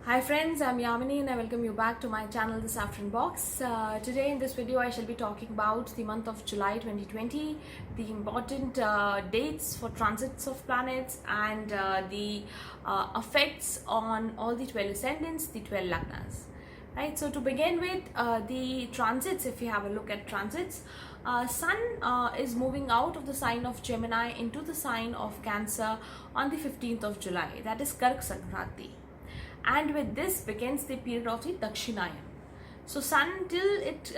Hi friends, I'm Yamini and I welcome you back to my channel The Saffron Box. Today in this video I shall be talking about the month of July 2020, the important dates for transits of planets and the effects on all the 12 ascendants, the 12 lagnas. Right, so to begin with the transits, if you have a look at transits, Sun is moving out of the sign of Gemini into the sign of Cancer on the 15th of July, that is Kark Sankranti. And with this begins the period of the Dakshinayan. So Sun till it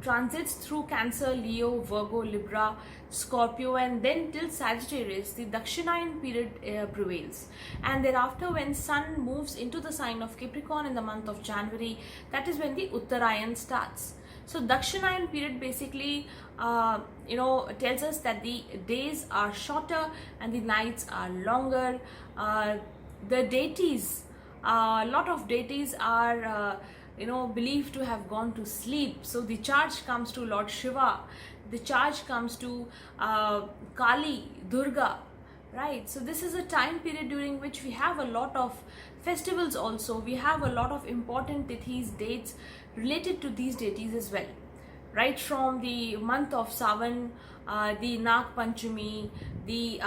transits through Cancer, Leo, Virgo, Libra, Scorpio, and then till Sagittarius, the Dakshinayan period prevails. And thereafter, when Sun moves into the sign of Capricorn in the month of January, that is when the Uttarayan starts. So Dakshinayan period basically tells us that the days are shorter and the nights are longer. The deities, a lot of deities are believed to have gone to sleep. So the charge comes to Lord Shiva, the charge comes to Kali, Durga, right? So this is a time period during which we have a lot of festivals also. We have a lot of important tithis, dates related to these deities as well. Right from the month of Savan, the Nag Panchami, the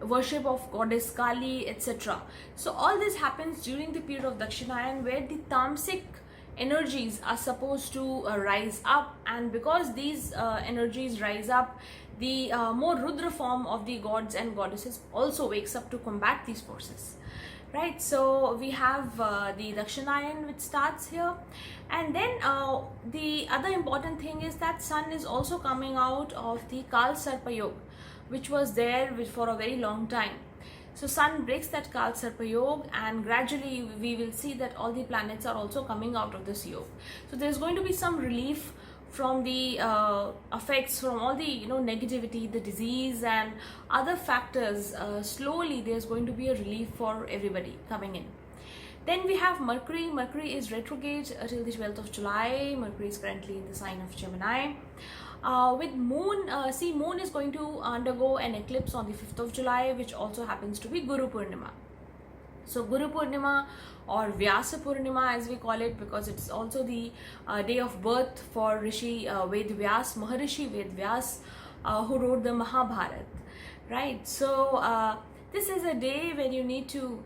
worship of goddess Kali, etc. So all this happens during the period of Dakshinayan, where the tamasic energies are supposed to rise up, and because these energies rise up, the more Rudra form of the gods and goddesses also wakes up to combat these forces. Right, so we have the Dakshinayan which starts here, and then the other important thing is that Sun is also coming out of the Kal Sarpa Yoga, which was there for a very long time. So Sun breaks that Kal Sarpa Yoga, and gradually we will see that all the planets are also coming out of this yoga. So there's going to be some relief from the effects from all the negativity, the disease and other factors. Slowly there's going to be a relief for everybody coming in. Then we have Mercury. Mercury is retrograde till the 12th of July. Mercury is currently in the sign of Gemini. With Moon, Moon is going to undergo an eclipse on the 5th of July, which also happens to be Guru Purnima. So Guru Purnima, or Vyasa Purnima as we call it, because it's also the day of birth for Rishi Ved Vyas, Maharishi Ved Vyas, who wrote the Mahabharata, right? So this is a day when you need to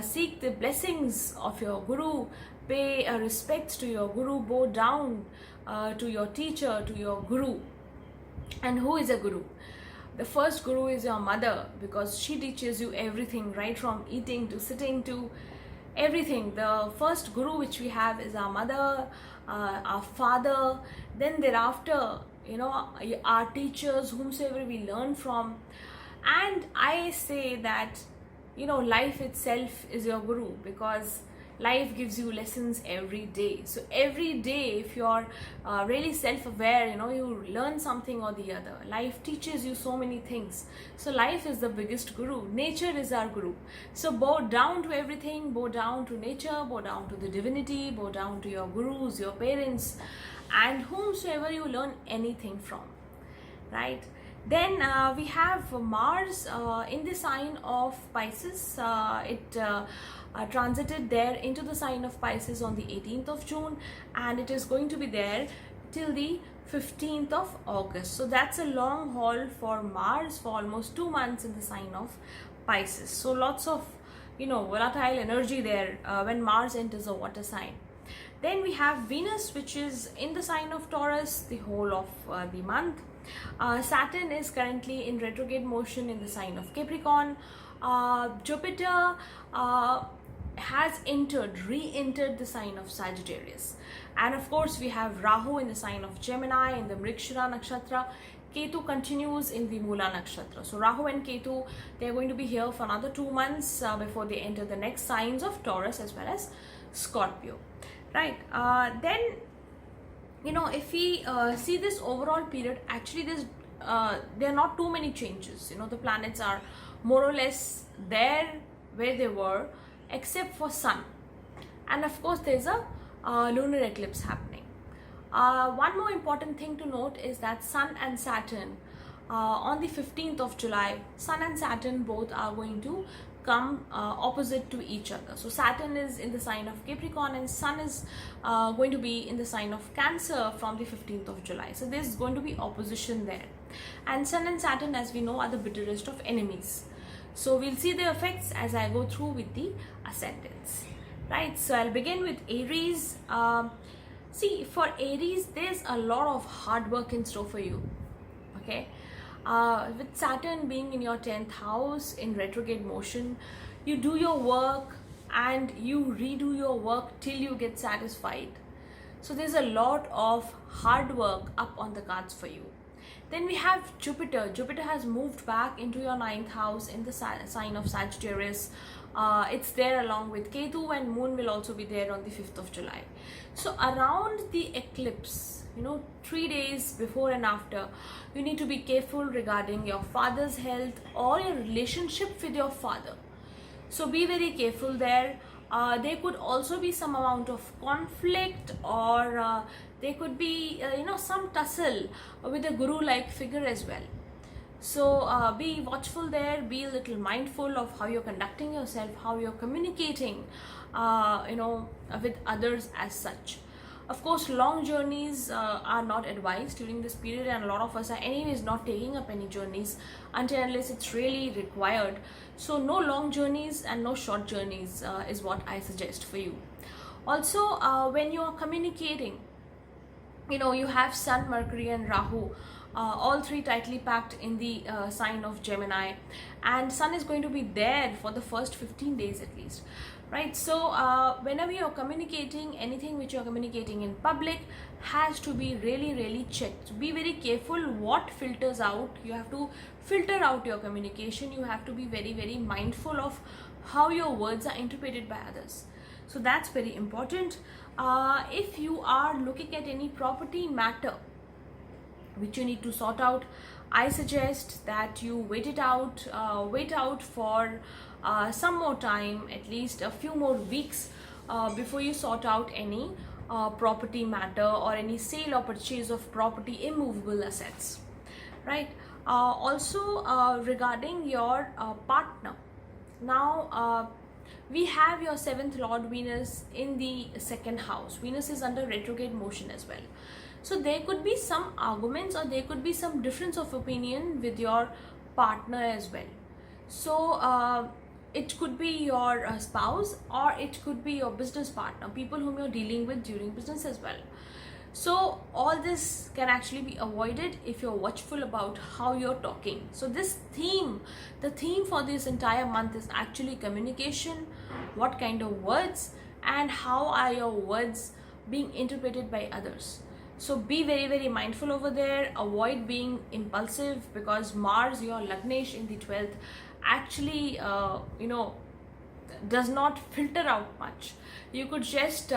seek the blessings of your Guru, pay respects to your Guru, bow down to your teacher, to your Guru. And who is a Guru? The first Guru is your mother, because she teaches you everything, right from eating to sitting to everything. The first Guru which we have is our mother, our father. Then thereafter, our teachers, whomsoever we learn from. And I say that life itself is your Guru, because life gives you lessons every day. So every day, if you're really self-aware, you learn something or the other. Life teaches you so many things. So life is the biggest Guru. Nature is our Guru. So bow down to everything, bow down to nature, bow down to the divinity, bow down to your Gurus, your parents, and whomsoever you learn anything from, right? Then we have Mars in the sign of Pisces. It transited there into the sign of Pisces on the 18th of June, and it is going to be there till the 15th of August. So that's a long haul for Mars, for almost 2 months in the sign of Pisces. So lots of volatile energy there when Mars enters a water sign. Then we have Venus, which is in the sign of Taurus the whole of the month. Saturn is currently in retrograde motion in the sign of Capricorn. Jupiter has re-entered the sign of Sagittarius. And of course we have Rahu in the sign of Gemini in the Mrigashira Nakshatra. Ketu continues in the Mula Nakshatra. So Rahu and Ketu, they're going to be here for another 2 months before they enter the next signs of Taurus as well as Scorpio, right? Then if we see this overall period, actually there are not too many changes. The planets are more or less there where they were, except for Sun. And of course there's a lunar eclipse happening. One more important thing to note is that Sun and Saturn on the 15th of July, Sun and Saturn both are going to come opposite to each other. So Saturn is in the sign of Capricorn and Sun is going to be in the sign of Cancer from the 15th of July. So there's going to be opposition there. And Sun and Saturn, as we know, are the bitterest of enemies. So we'll see the effects as I go through with the ascendants. Right, so I'll begin with Aries. See, for Aries, there's a lot of hard work in store for you. Okay, with Saturn being in your 10th house in retrograde motion, you do your work and you redo your work till you get satisfied. So there's a lot of hard work up on the cards for you. Then we have Jupiter. Jupiter has moved back into your 9th house in the sign of Sagittarius. It's there along with Ketu, and Moon will also be there on the 5th of July. So around the eclipse, 3 days before and after, you need to be careful regarding your father's health or your relationship with your father. So be very careful there. There could also be some amount of conflict, or there could be some tussle with a guru-like figure as well. So be watchful there, be a little mindful of how you're conducting yourself, how you're communicating with others as such. Of course, long journeys are not advised during this period, and a lot of us are anyways not taking up any journeys until unless it's really required. So no long journeys and no short journeys is what I suggest for you. Also, when you are communicating, you have Sun, Mercury and Rahu, all three tightly packed in the sign of Gemini, and Sun is going to be there for the first 15 days at least. Right, so whenever you're communicating, anything which you're communicating in public has to be really checked. Be very careful what filters out. You have to filter out your communication. You have to be very mindful of how your words are interpreted by others. So that's very important. If you are looking at any property matter which you need to sort out, I suggest that you wait out for some more time, at least a few more weeks before you sort out any property matter or any sale or purchase of property, immovable assets. Right. Also regarding your partner, now we have your 7th Lord Venus in the 2nd house. Venus is under retrograde motion as well. So there could be some arguments, or there could be some difference of opinion with your partner as well. So it could be your spouse, or it could be your business partner, people whom you're dealing with during business as well. So all this can actually be avoided if you're watchful about how you're talking. So the theme for this entire month is actually communication, what kind of words, and how are your words being interpreted by others. So be very mindful over there. Avoid being impulsive, because Mars, your Lagnesh in the 12th, actually does not filter out much. You could just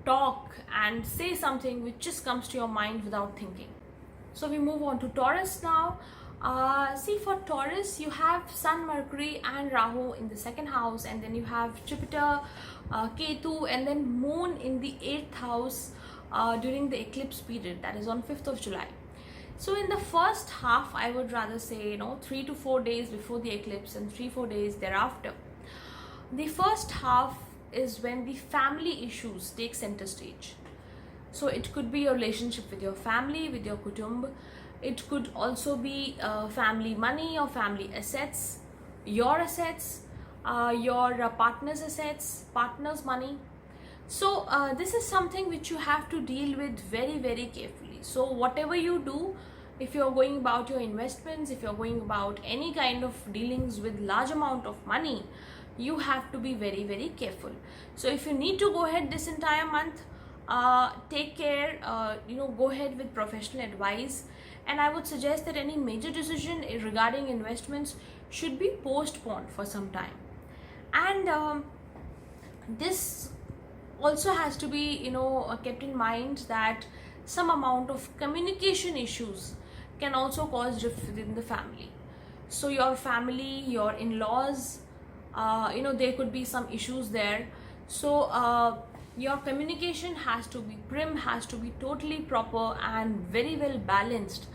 talk and say something which just comes to your mind without thinking. So we move on to Taurus now. See, for Taurus, you have Sun, Mercury and Rahu in the 2nd house, and then you have Jupiter, Ketu, and then Moon in the 8th house during the eclipse period, that is on 5th of July. So in the first half, I would rather say 3 to 4 days before the eclipse and 3-4 days thereafter. The first half is when the family issues take center stage. So it could be your relationship with your family, with your kutumb. It could also be family money or family assets, your assets, your partner's assets, partner's money. So this is something which you have to deal with very carefully. So whatever you do, if you're going about your investments, if you're going about any kind of dealings with large amount of money, you have to be very careful. So if you need to go ahead this entire month, take care, go ahead with professional advice. And I would suggest that any major decision regarding investments should be postponed for some time. And this also has to be kept in mind that some amount of communication issues can also cause rift within the family. So your family, your in-laws, there could be some issues there. So your communication has to be prim, has to be totally proper and very well balanced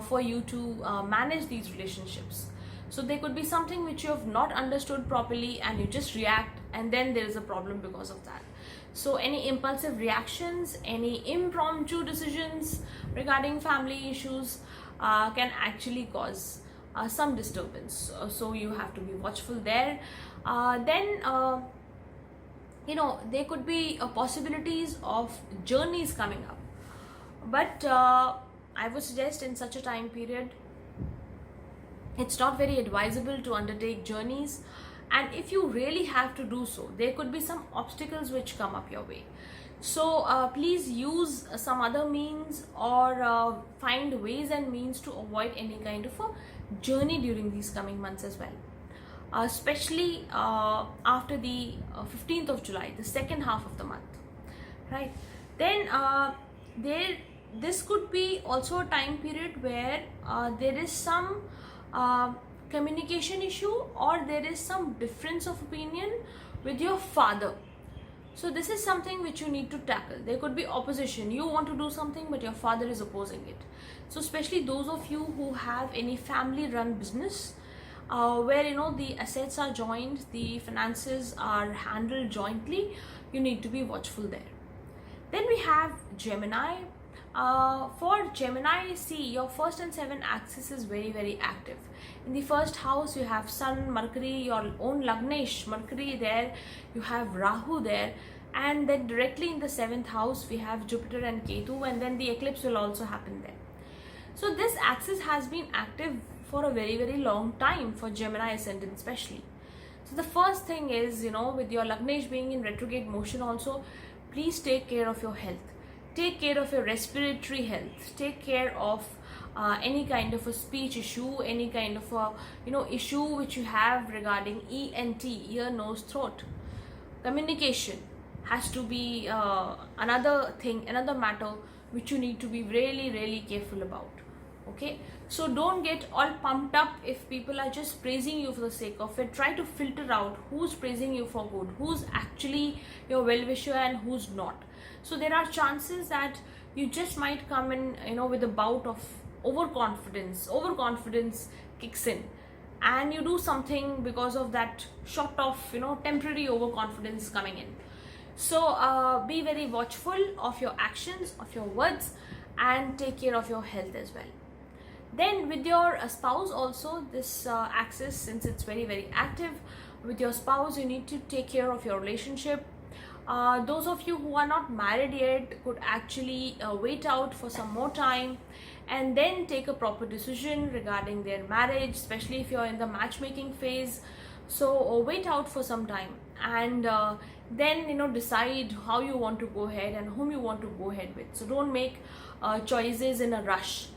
for you to manage these relationships. So there could be something which you have not understood properly and you just react, and then there is a problem because of that. So any impulsive reactions, any impromptu decisions regarding family issues can actually cause some disturbance. So you have to be watchful there. Then there could be possibilities of journeys coming up, but I would suggest in such a time period it's not very advisable to undertake journeys, and if you really have to do so, there could be some obstacles which come up your way. So please use some other means, or find ways and means to avoid any kind of a journey during these coming months as well, especially after the 15th of July, the second half of the month, right? Then this could be also a time period where there is some communication issue, or there is some difference of opinion with your father. So this is something which you need to tackle. There could be opposition. You want to do something, but your father is opposing it. So especially those of you who have any family run business, where the assets are joined, the finances are handled jointly, you need to be watchful there. Then we have Gemini. For Gemini, see, your first and seventh axis is very, very active. In the first house, you have Sun, Mercury, your own Lagnesh, Mercury there, you have Rahu there, and then directly in the seventh house, we have Jupiter and Ketu, and then the eclipse will also happen there. So this axis has been active for a very, very long time for Gemini ascendant especially. So the first thing is, with your Lagnesh being in retrograde motion also, please take care of your health. Take care of your respiratory health. Take care of any kind of a speech issue, any kind of a issue which you have regarding ENT, ear, nose, throat. Communication has to be another thing, another matter which you need to be really, really careful about. Okay, so don't get all pumped up if people are just praising you for the sake of it. Try to filter out who's praising you for good, who's actually your well-wisher and who's not. So there are chances that you just might come in with a bout of overconfidence kicks in, and you do something because of that shot of temporary overconfidence coming in. So be very watchful of your actions, of your words, and take care of your health as well. Then with your spouse also, this axis, since it's very, very active, with your spouse you need to take care of your relationship. Those of you who are not married yet could actually wait out for some more time and then take a proper decision regarding their marriage, especially if you're in the matchmaking phase. So wait out for some time, and then decide how you want to go ahead and whom you want to go ahead with. So don't make choices in a rush,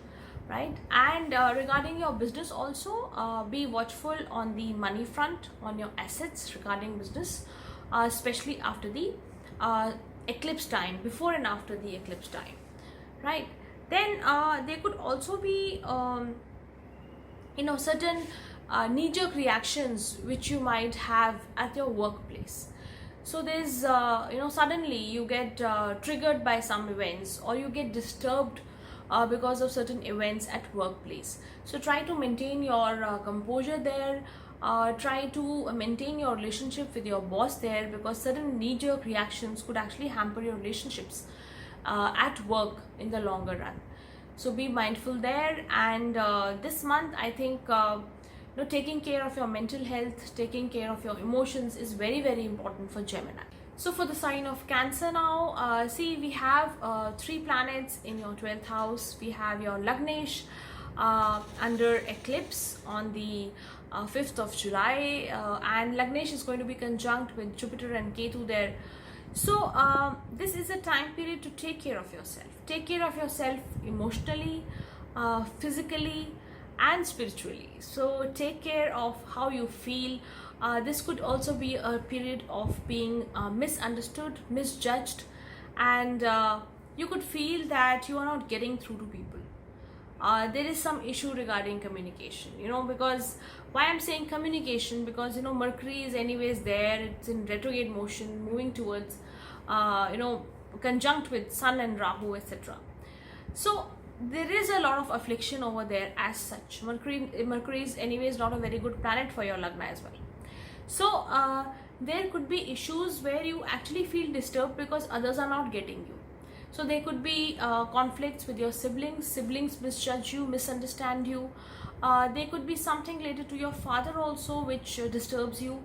right? And regarding your business also, be watchful on the money front, on your assets regarding business, especially after the eclipse time, before and after the eclipse time, right? Then there could also be certain knee-jerk reactions which you might have at your workplace. So there's suddenly you get triggered by some events, or you get disturbed because of certain events at workplace. So try to maintain your composure there. Try to maintain your relationship with your boss there, because certain knee-jerk reactions could actually hamper your relationships at work in the longer run. So be mindful there. And this month, I think taking care of your mental health, taking care of your emotions is very, very important for Gemini. So for the sign of Cancer now, see, we have 3 planets in your 12th house. We have your Lagnesh under eclipse on the 5th of July, and Lagnesh is going to be conjunct with Jupiter and Ketu there. So this is a time period to take care of yourself. Take care of yourself emotionally, physically, and spiritually. So take care of how you feel. This could also be a period of being misunderstood, misjudged, and you could feel that you are not getting through to people. There is some issue regarding communication, because why I'm saying communication, because Mercury is anyways there, it's in retrograde motion, moving towards conjunct with Sun and Rahu, etc. So there is a lot of affliction over there as such. Mercury is anyways not a very good planet for your Lagna as well. So there could be issues where you actually feel disturbed because others are not getting you. So there could be conflicts with your siblings misjudge you, misunderstand you. There could be something related to your father also which disturbs you.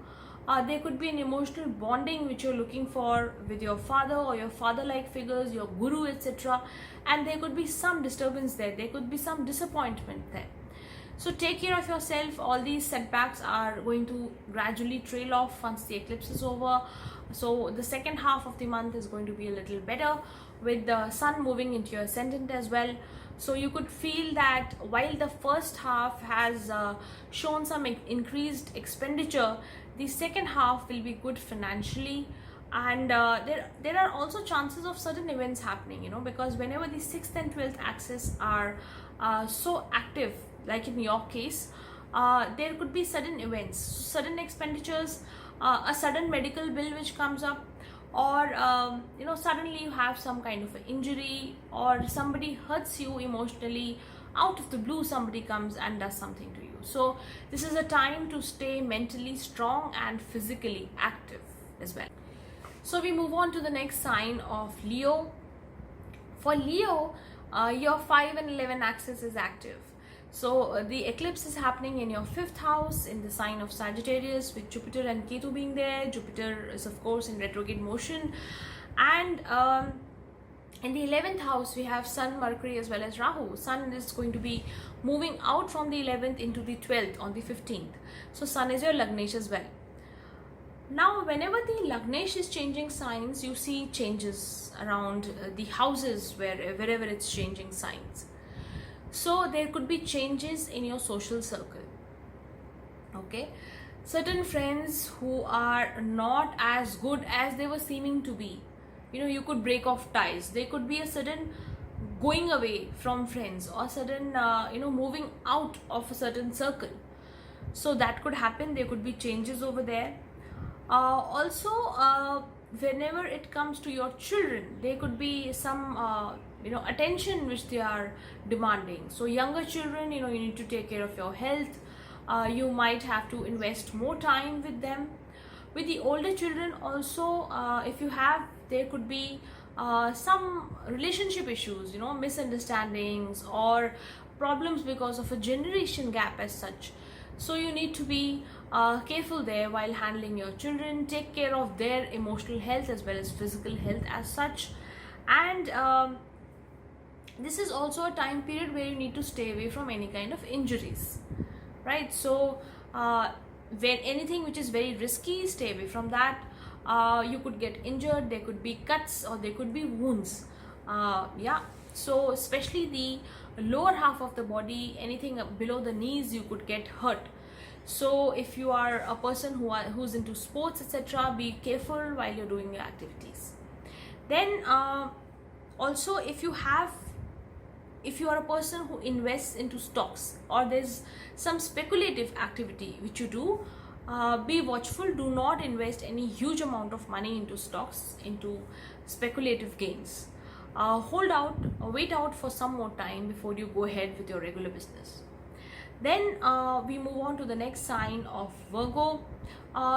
There could be an emotional bonding which you're looking for with your father or your father-like figures, your guru, etc. And there could be some disturbance there. There could be some disappointment there. So take care of yourself. All these setbacks are going to gradually trail off once the eclipse is over. So the second half of the month is going to be a little better with the sun moving into your ascendant as well. So you could feel that while the first half has shown some increased expenditure, the second half will be good financially. And there are also chances of certain events happening, you know, because whenever the 6th and 12th axis are so active, like in your case, there could be sudden events, sudden expenditures, a sudden medical bill which comes up, or you know, suddenly you have some kind of an injury, or somebody hurts you emotionally. Out of the blue, somebody comes and does something to you. So this is a time to stay mentally strong and physically active as well. So we move on to the next sign of Leo. For Leo, your 5 and 11 axis is active. So the eclipse is happening in your 5th house in the sign of Sagittarius, with Jupiter and Ketu being there. Jupiter is of course in retrograde motion, and in the 11th house we have Sun, Mercury as well as Rahu. Sun is going to be moving out from the 11th into the 12th on the 15th. So Sun is your Lagnesh as well. Now whenever the Lagnesh is changing signs, you see changes around the houses wherever it's changing signs. So there could be changes in your social circle. Okay, certain friends who are not as good as they were seeming to be, you know, you could break off ties. There could be a sudden going away from friends, or sudden you know, moving out of a certain circle. So that could happen. There could be changes over there. Also whenever it comes to your children, there could be some you know, attention which they are demanding. So younger children, you know, you need to take care of your health. You might have to invest more time with them. With the older children also, if you have, there could be some relationship issues, you know, misunderstandings or problems because of a generation gap as such. So you need to be careful there while handling your children. Take care of their emotional health as well as physical health as such. And this is also a time period where you need to stay away from any kind of injuries, right? So when anything which is very risky, stay away from that. You could get injured, there could be cuts or there could be wounds. Yeah, so especially the lower half of the body, anything below the knees, you could get hurt. So if you are a person who's into sports, etc., be careful while you're doing your activities. Then also, if you are a person who invests into stocks, or there's some speculative activity which you do, be watchful. Do not invest any huge amount of money into stocks, into speculative gains. Wait out for some more time before you go ahead with your regular business. Then we move on to the next sign of Virgo.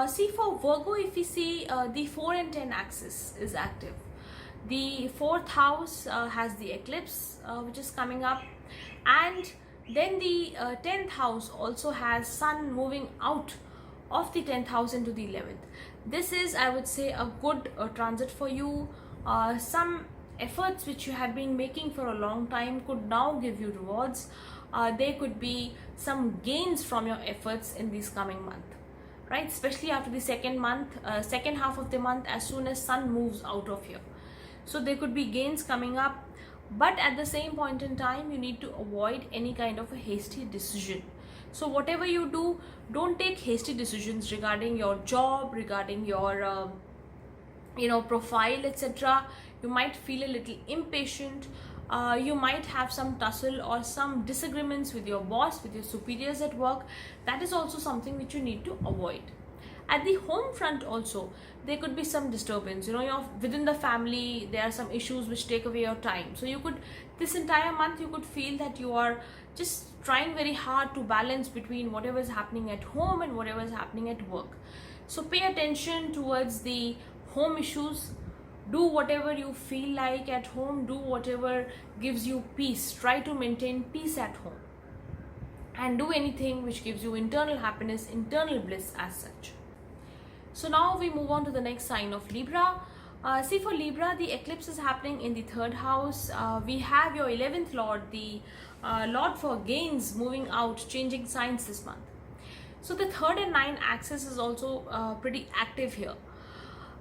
See, for Virgo, if we see the 4 and 10 axis is active. The 4th house has the eclipse which is coming up, and then the 10th house also has Sun moving out of the 10th house into the 11th. This is, I would say, a good transit for you. Some efforts which you have been making for a long time could now give you rewards. There could be some gains from your efforts in this coming month, right? Especially after the second half of the month, as soon as Sun moves out of here. So there could be gains coming up, but at the same point in time, you need to avoid any kind of a hasty decision. So whatever you do, don't take hasty decisions regarding your job, regarding your profile, etc. You might feel a little impatient. You might have some tussle or some disagreements with your boss, with your superiors at work. That is also something which you need to avoid. At the home front also, there could be some disturbance. You're within the family, there are some issues which take away your time. So you could, this entire month, you could feel that you are just trying very hard to balance between whatever is happening at home and whatever is happening at work. So pay attention towards the home issues. Do whatever you feel like at home, do whatever gives you peace. Try to maintain peace at home, and do anything which gives you internal happiness, internal bliss as such. So now we move on to the next sign of Libra. See, for Libra, the eclipse is happening in the third house. We have your 11th lord, the lord for gains, moving out, changing signs this month. So the third and ninth axis is also pretty active here.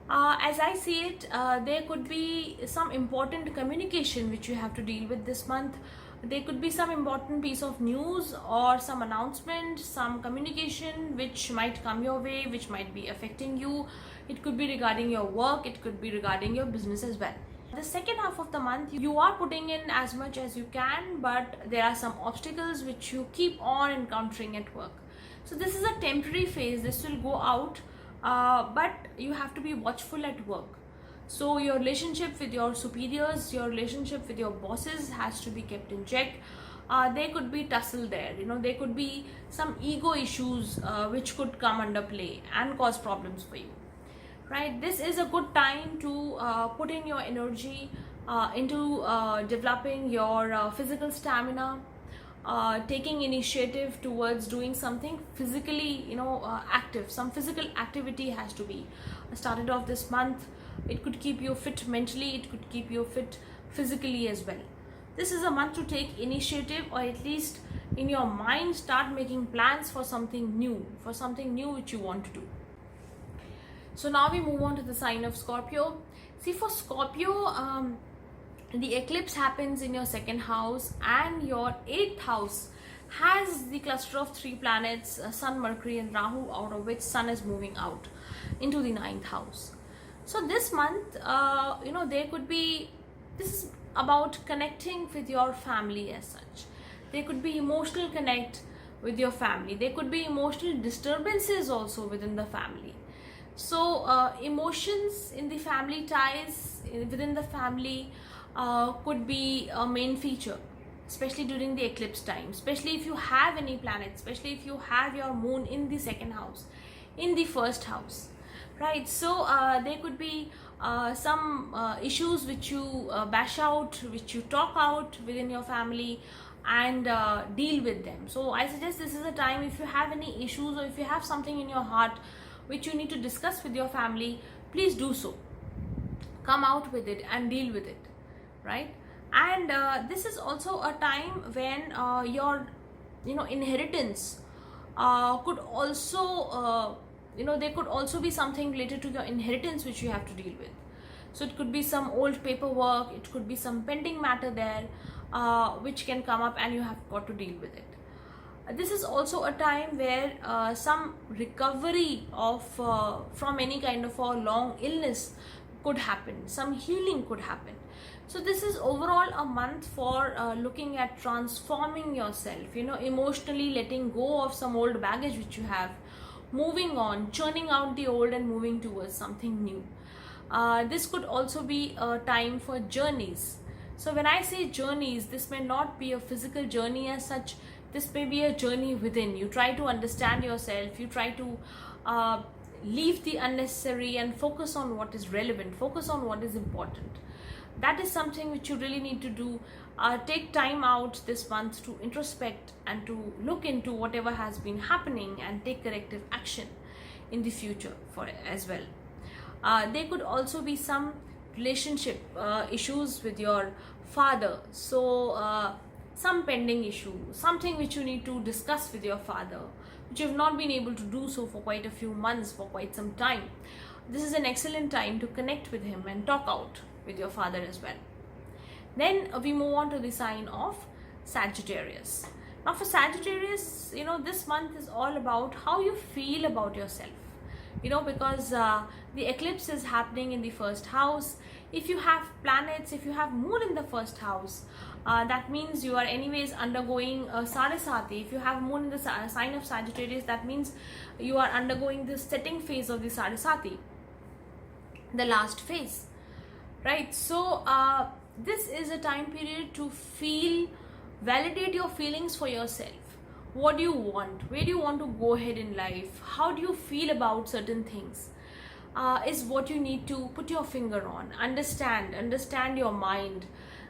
As I see it, there could be some important communication which you have to deal with this month. There could be some important piece of news or some announcement, some communication which might come your way, which might be affecting you. It could be regarding your work, it could be regarding your business as well. The second half of the month, you are putting in as much as you can, but there are some obstacles which you keep on encountering at work. So this is a temporary phase, this will go out. But you have to be watchful at work. So your relationship with your superiors, your relationship with your bosses has to be kept in check. There could be tussle there, there could be some ego issues which could come under play and cause problems for you, right? This is a good time to put in your energy into developing your physical stamina, taking initiative towards doing something physically active. Some physical activity has to be started off this month. It could keep you fit mentally, it could keep you fit physically as well. This is a month to take initiative, or at least in your mind start making plans for something new which you want to do. So now we move on to the sign of Scorpio. See, for Scorpio, the eclipse happens in your second house, and your 8th house has the cluster of 3 planets, Sun, Mercury and Rahu, out of which Sun is moving out into the 9th house. So this month, there could be, this is about connecting with your family as such. There could be emotional connect with your family. There could be emotional disturbances also within the family. So emotions in the family ties, within the family, could be a main feature, especially during the eclipse time, especially if you have any planets, especially if you have your moon in the second house, in the first house, right? So there could be some issues which you bash out, which you talk out within your family and deal with them. So I suggest this is a time, if you have any issues or if you have something in your heart which you need to discuss with your family, please do so. Come out with it and deal with it, right? And this is also a time when your inheritance could also there could also be something related to your inheritance which you have to deal with. So it could be some old paperwork, it could be some pending matter there which can come up and you have got to deal with it. This is also a time where some recovery of from any kind of a long illness could happen, some healing could happen. So this is overall a month for looking at transforming yourself, emotionally letting go of some old baggage which you have, moving on, churning out the old and moving towards something new. This could also be a time for journeys. So when I say journeys, this may not be a physical journey as such. This may be a journey within. You try to understand yourself, you try to leave the unnecessary and focus on what is relevant, focus on what is important. That is something which you really need to do. Take time out this month to introspect and to look into whatever has been happening and take corrective action in the future for as well. There could also be some relationship issues with your father. So some pending issue, something which you need to discuss with your father, which you have not been able to do so for quite a few months, for quite some time. This is an excellent time to connect with him and talk out with your father as well. Then we move on to the sign of Sagittarius. Now for Sagittarius, this month is all about how you feel about yourself. because the eclipse is happening in the first house. If you have planets, if you have moon in the first house, that means you are anyways undergoing a Sarasati. If you have moon in the sign of Sagittarius, that means you are undergoing the setting phase of the Sarasati, the last phase, right? So this is a time period to feel, validate your feelings for yourself. What do you want? Where do you want to go ahead in life? How do you feel about certain things? Is what you need to put your finger on. Understand your mind,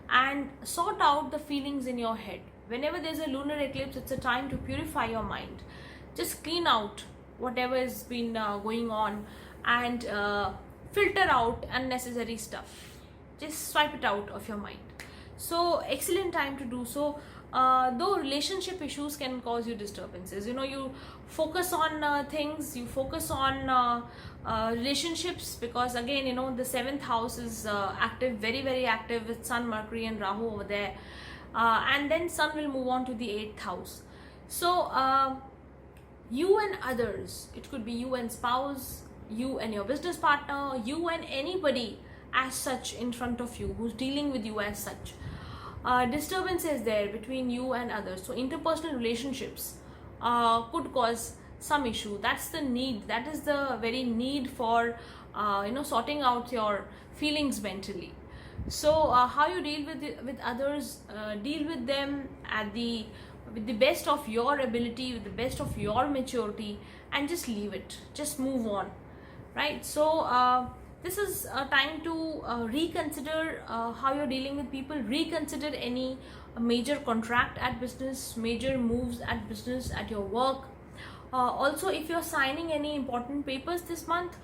and sort out the feelings in your head. Whenever there's a lunar eclipse, it's a time to purify your mind. Just clean out whatever has been going on, and filter out unnecessary stuff. Just swipe it out of your mind. So excellent time to do so. Though relationship issues can cause you disturbances, you focus on things, you focus on relationships, because again, the 7th house is active, very very active, with Sun, Mercury and Rahu over there, and then Sun will move on to the 8th house. So you and others, it could be you and spouse, you and your business partner, you and anybody as such in front of you who's dealing with you as such. Disturbances there between you and others. So interpersonal relationships could cause some issue. That's the need. That is the very need for sorting out your feelings mentally. So how you deal with others, deal with them with the best of your ability, with the best of your maturity, and just leave it. Just move on, right? So this is a time to reconsider how you're dealing with people, reconsider any major contract at business, major moves at business, at your work. Also, if you're signing any important papers this month,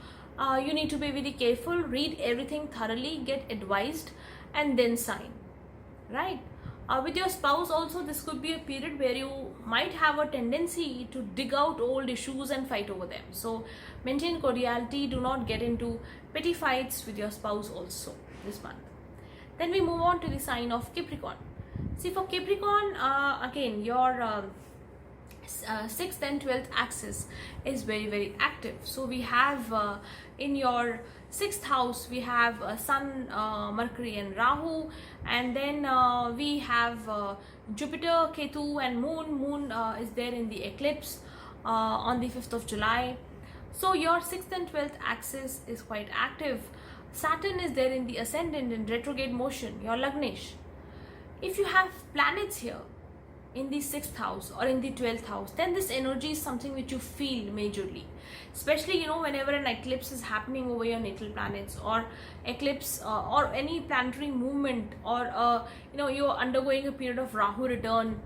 you need to be very careful, read everything thoroughly, get advised, and then sign, right? With your spouse also, this could be a period where you might have a tendency to dig out old issues and fight over them. So maintain cordiality, do not get into petty fights with your spouse also this month. Then we move on to the sign of Capricorn. See, for Capricorn, again, your 6th and 12th axis is very very active. So we have in your 6th house, we have Sun, Mercury and Rahu, and then we have Jupiter, Ketu and Moon is there in the eclipse on the 5th of July. So your 6th and 12th axis is quite active. Saturn is there in the ascendant in retrograde motion, your Lagnesh. If you have planets here in the 6th house or in the 12th house, then this energy is something which you feel majorly, especially whenever an eclipse is happening over your natal planets, or eclipse or any planetary movement, or you're undergoing a period of Rahu return,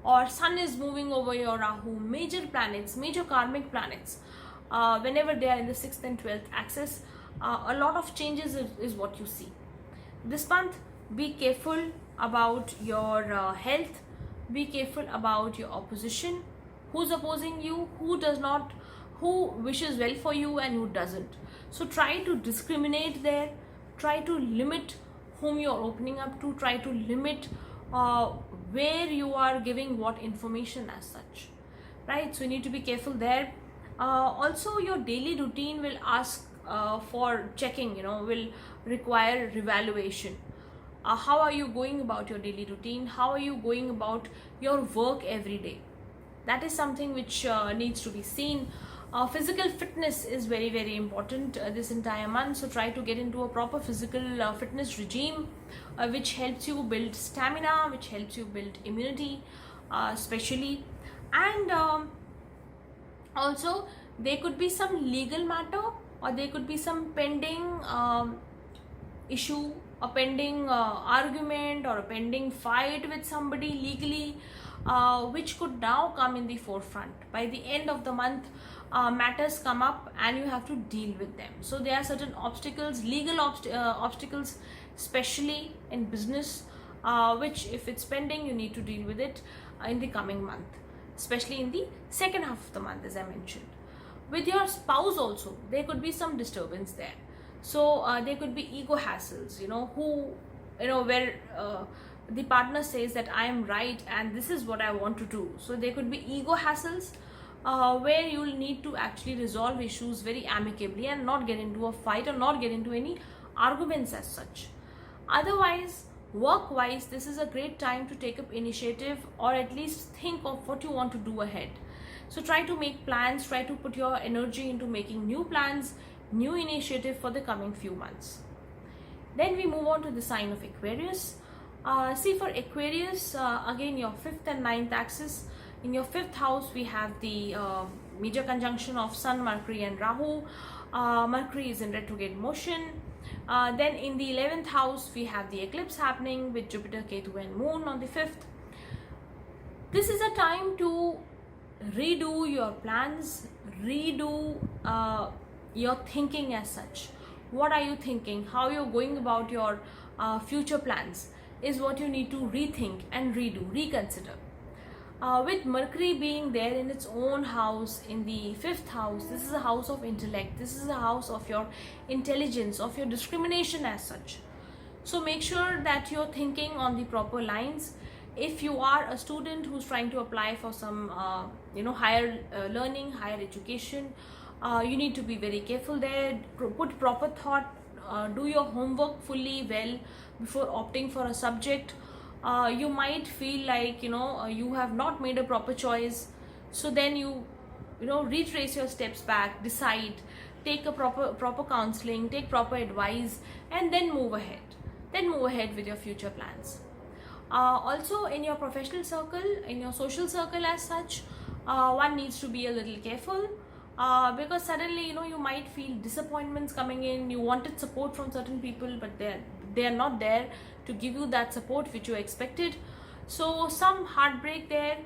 or Sun is moving over your Rahu. Major planets, major karmic planets, whenever they are in the 6th and 12th axis, a lot of changes is what you see this month. Be careful about your health. Be careful about your opposition, who's opposing you, who wishes well for you and who doesn't. So try to discriminate there, try to limit whom you're opening up to, try to limit where you are giving what information as such, right? So you need to be careful there. Also, your daily routine will ask for checking, will require revaluation. How are you going about your daily routine? How are you going about your work every day? That is something which needs to be seen. Physical fitness is very very important this entire month, so try to get into a proper physical fitness regime, which helps you build stamina, which helps you build immunity, especially. And also there could be some legal matter, or there could be some pending issue, a pending argument, or a pending fight with somebody legally, which could now come in the forefront. By the end of the month, matters come up and you have to deal with them. So there are certain obstacles, legal obstacles, especially in business, which if it's pending, you need to deal with it in the coming month, especially in the second half of the month, as I mentioned. With your spouse also, there could be some disturbance there. So there could be ego hassles, where the partner says that I am right and this is what I want to do. So there could be ego hassles, where you'll need to actually resolve issues very amicably and not get into a fight or not get into any arguments as such. Otherwise, work-wise, this is a great time to take up initiative or at least think of what you want to do ahead. So try to make plans, try to put your energy into making new plans, new initiative for the coming few months. Then we move on to the sign of Aquarius. See, for Aquarius, again your 5th and 9th axis. In your 5th house, we have the major conjunction of Sun, Mercury and Rahu. Mercury is in retrograde motion. Then in the 11th house, we have the eclipse happening with Jupiter, Ketu and Moon on the 5th. This is a time to redo your plans, redo your thinking as such. What are you thinking? How you're going about your future plans is what you need to rethink and redo, reconsider. With Mercury being there in its own house, in the 5th house, this is a house of intellect, this is a house of your intelligence, of your discrimination as such. So make sure that you're thinking on the proper lines. If you are a student who's trying to apply for some higher learning, higher education, you need to be very careful there. Put proper thought, do your homework fully well before opting for a subject. You might feel like you have not made a proper choice, so then you retrace your steps back, decide, take a proper counseling, take proper advice, and then move ahead with your future plans. Also, in your professional circle, in your social circle as such, one needs to be a little careful, because suddenly you might feel disappointments coming in. You wanted support from certain people, but they are not there to give you that support which you expected. So some heartbreak there,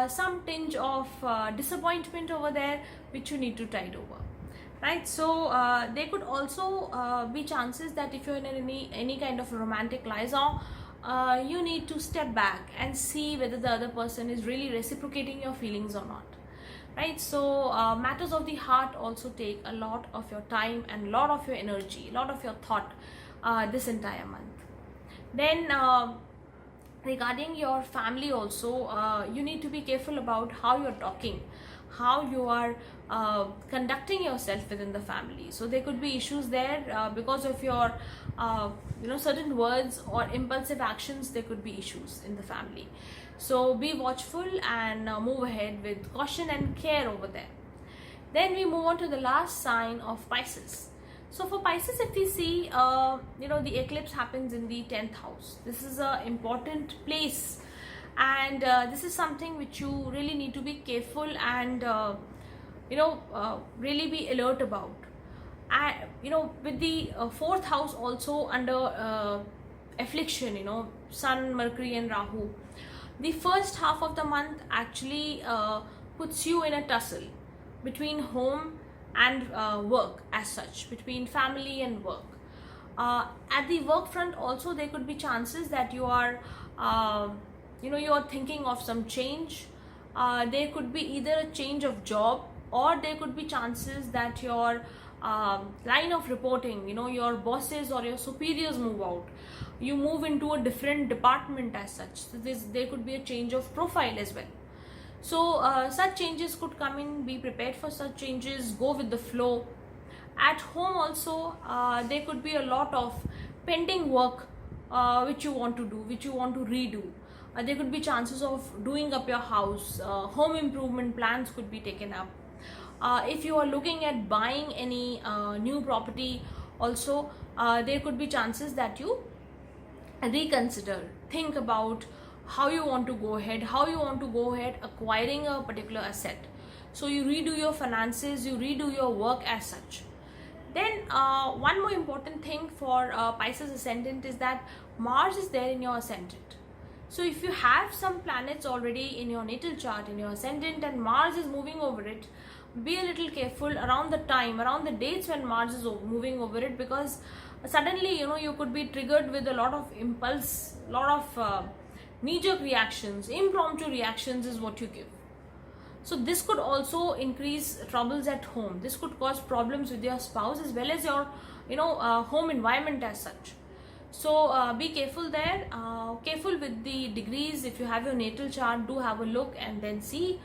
some tinge of disappointment over there, which you need to tide over, right? So there could also be chances that if you're in any kind of romantic liaison, you need to step back and see whether the other person is really reciprocating your feelings or not, right? So matters of the heart also take a lot of your time and a lot of your energy, a lot of your thought this entire month. Then regarding your family also, you need to be careful about how you're talking, how you are conducting yourself within the family. So there could be issues there because of your certain words or impulsive actions. There could be issues in the family. So be watchful and move ahead with caution and care over there. Then we move on to the last sign of Pisces. So for Pisces, if we see, the eclipse happens in the 10th house. This is an important place, and this is something which you really need to be careful and really be alert about. And with the 4th house also under affliction, Sun, Mercury and Rahu, the first half of the month actually puts you in a tussle between home and work as such, between family and work. At the work front also, there could be chances that you are you're thinking of some change. There could be either a change of job, or there could be chances that your line of reporting, your bosses or your superiors move out. You move into a different department as such. So there could be a change of profile as well. So such changes could come in. Be prepared for such changes. Go with the flow. At home also, there could be a lot of pending work which you want to do, which you want to redo. There could be chances of doing up your house. Home improvement plans could be taken up. If you are looking at buying any new property also, there could be chances that you reconsider, think about how you want to go ahead acquiring a particular asset. So you redo your finances, you redo your work as such. Then one more important thing for Pisces ascendant is that Mars is there in your ascendant. So if you have some planets already in your natal chart, in your ascendant, and Mars is moving over it, be a little careful around the dates when Mars is moving over it, because suddenly you could be triggered with a lot of impulse, lot of knee-jerk reactions, impromptu reactions is what you give. So this could also increase troubles at home. This could cause problems with your spouse as well as your home environment as such. So be careful there. Careful with the degrees. If you have your natal chart, do have a look and then see.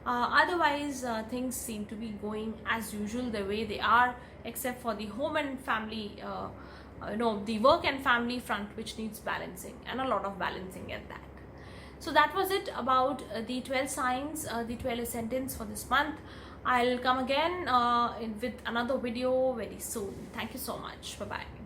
Otherwise, things seem to be going as usual the way they are, except for the home and family, the work and family front, which needs balancing, and a lot of balancing at that. So that was it about the 12 signs, the 12 ascendants for this month. I'll come again with another video very soon. Thank you so much. Bye bye.